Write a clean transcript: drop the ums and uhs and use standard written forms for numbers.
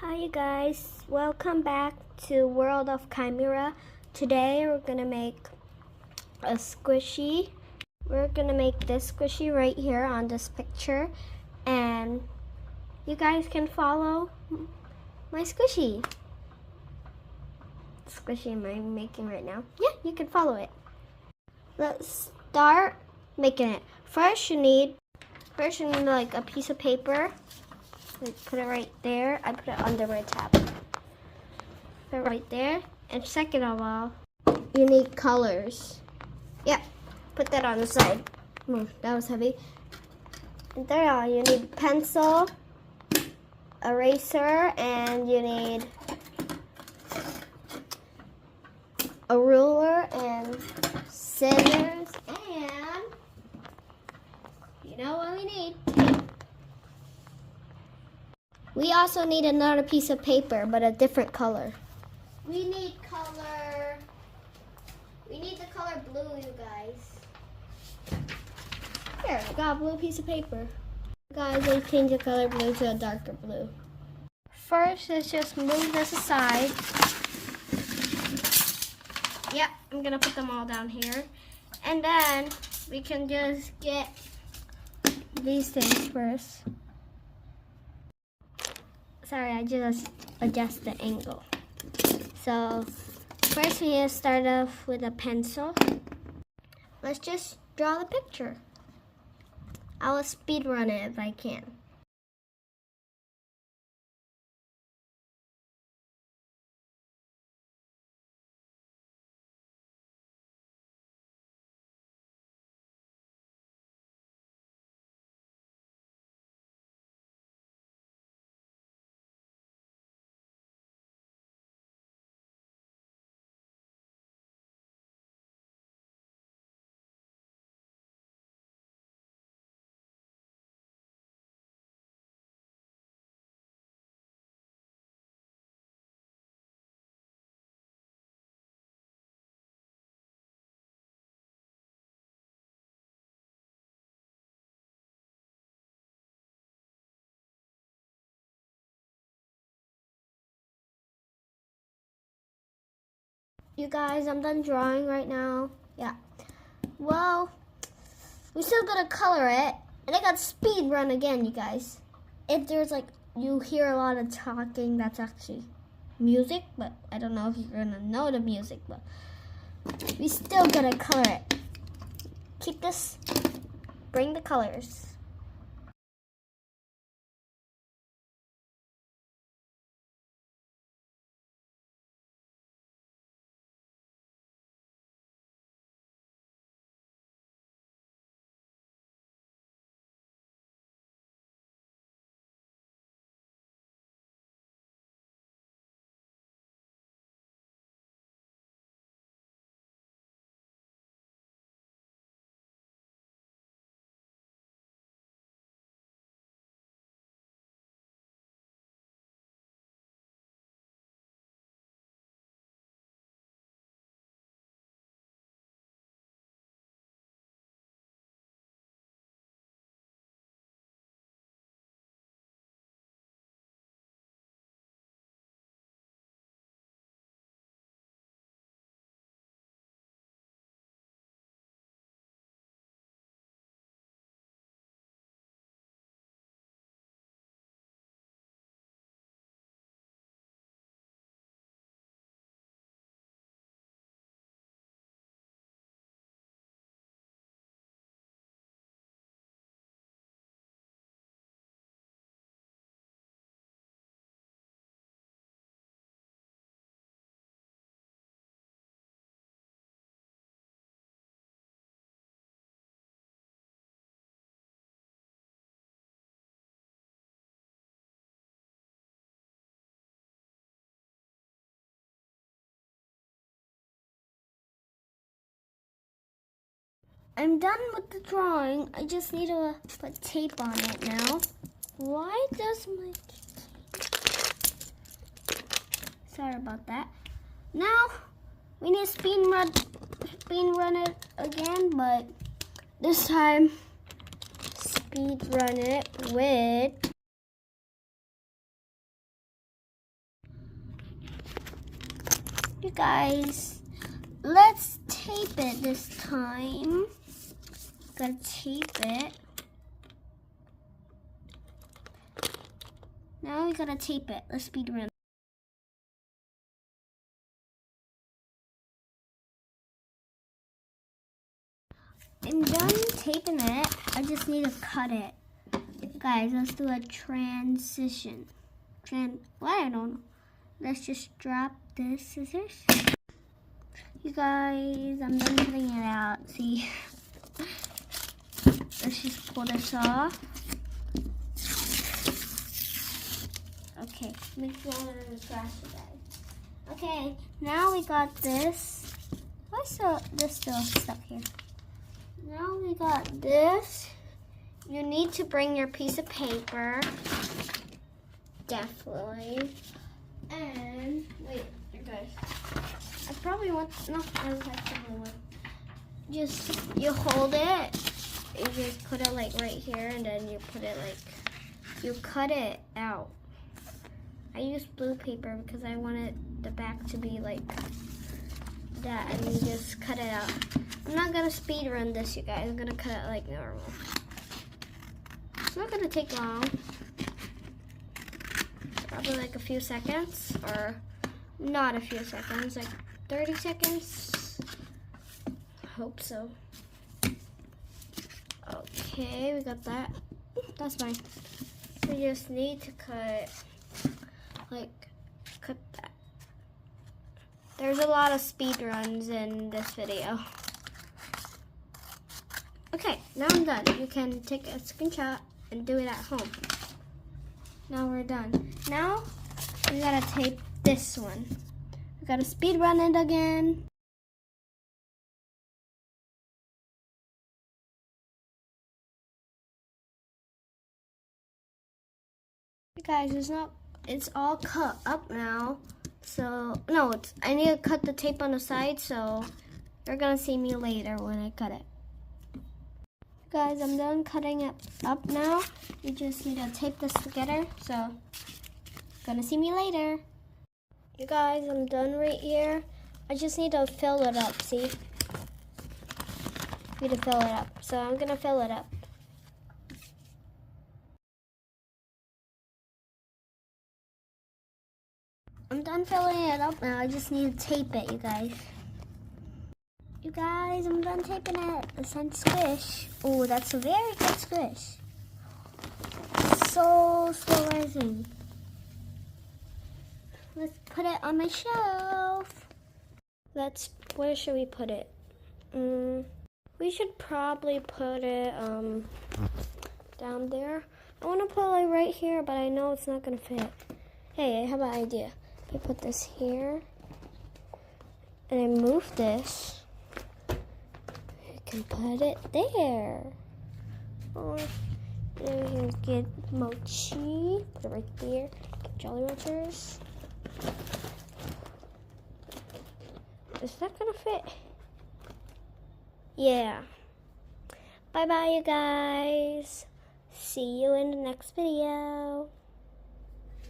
Hi you guys, welcome back to World of Chimera. Today we're gonna make a squishy. We're gonna make this squishy right here on this picture, and you guys can follow my squishy. Squishy am I making right now? Yeah, you can follow it. Let's start making it. First you need like a piece of paper. Like put it right there. I put it under my tab. Put it right there. And second of all, you need colors. Yep. Put that on the side. That was heavy. And third of all, you need pencil, eraser, and you need a ruler and scissors, and you know what we need. We also need another piece of paper, but a different color. We need the color blue, you guys. Here, I got a blue piece of paper. Guys, I changed the color blue to a darker blue. First, let's just move this aside. Yep, I'm gonna put them all down here. And then we can just get these things first. Sorry, I just adjust the angle. So first we need to start off with a pencil. Let's just draw the picture. I will speed run it if I can. You guys, I'm done drawing right now. Yeah. Well, we still gotta color it. And I got speed run again, you guys. If there's like, you hear a lot of talking, that's actually music, but I don't know if you're gonna know the music, but we still gotta color it. Keep this, bring the colors. I'm done with the drawing. I just need to put tape on it now. Why does my... Sorry about that. Now, we need to speed run it again, but this time, speed run it with You guys, let's tape it this time. Gotta tape it. Now we gotta tape it. Let's speed run. I'm done taping it. I just need to cut it. Guys, let's do a transition. What? I don't know. Let's just drop this scissors. You guys, I'm done cutting it out. See? Let's just pull this off. Okay, make sure it's faster, guys. Okay, now we got this. Why is this still stuck here? Now we got this. You need to bring your piece of paper. Definitely. And wait, you guys. I probably want I probably want. Just you hold it. You just put it like right here, and then you put it like you cut it out. I used blue paper because I wanted the back to be like that, and you just cut it out. I'm not gonna speed run this, you guys. I'm gonna cut it like normal. It's not gonna take long. Probably like a few seconds, or not a few seconds, like 30 seconds. Hope so. Okay, we got that. That's fine. We just need to cut that. There's a lot of speed runs in this video. Okay, now I'm done. You can take a screenshot and do it at home. Now we're done. Now we gotta tape this one. We gotta speed run it again. You guys, it's all cut up now. So, no, I need to cut the tape on the side, so you're gonna see me later when I cut it. Guys, I'm done cutting it up now. You just need to tape this together, so gonna see me later. You guys, I'm done right here. I just need to fill it up, see? Need to fill it up, so I'm gonna fill it up. I'm done filling it up now. I just need to tape it, you guys. You guys, I'm done taping it. It's on squish. Oh, that's a very good squish. So rising. Let's put it on my shelf. Where should we put it? We should probably put it down there. I want to put it right here, but I know it's not gonna fit. Hey, I have an idea. I put this here, and I move this. I can put it there. Or then we can get mochi, put it right there. Get Jolly Ranchers. Is that gonna fit? Yeah. Bye bye, you guys. See you in the next video.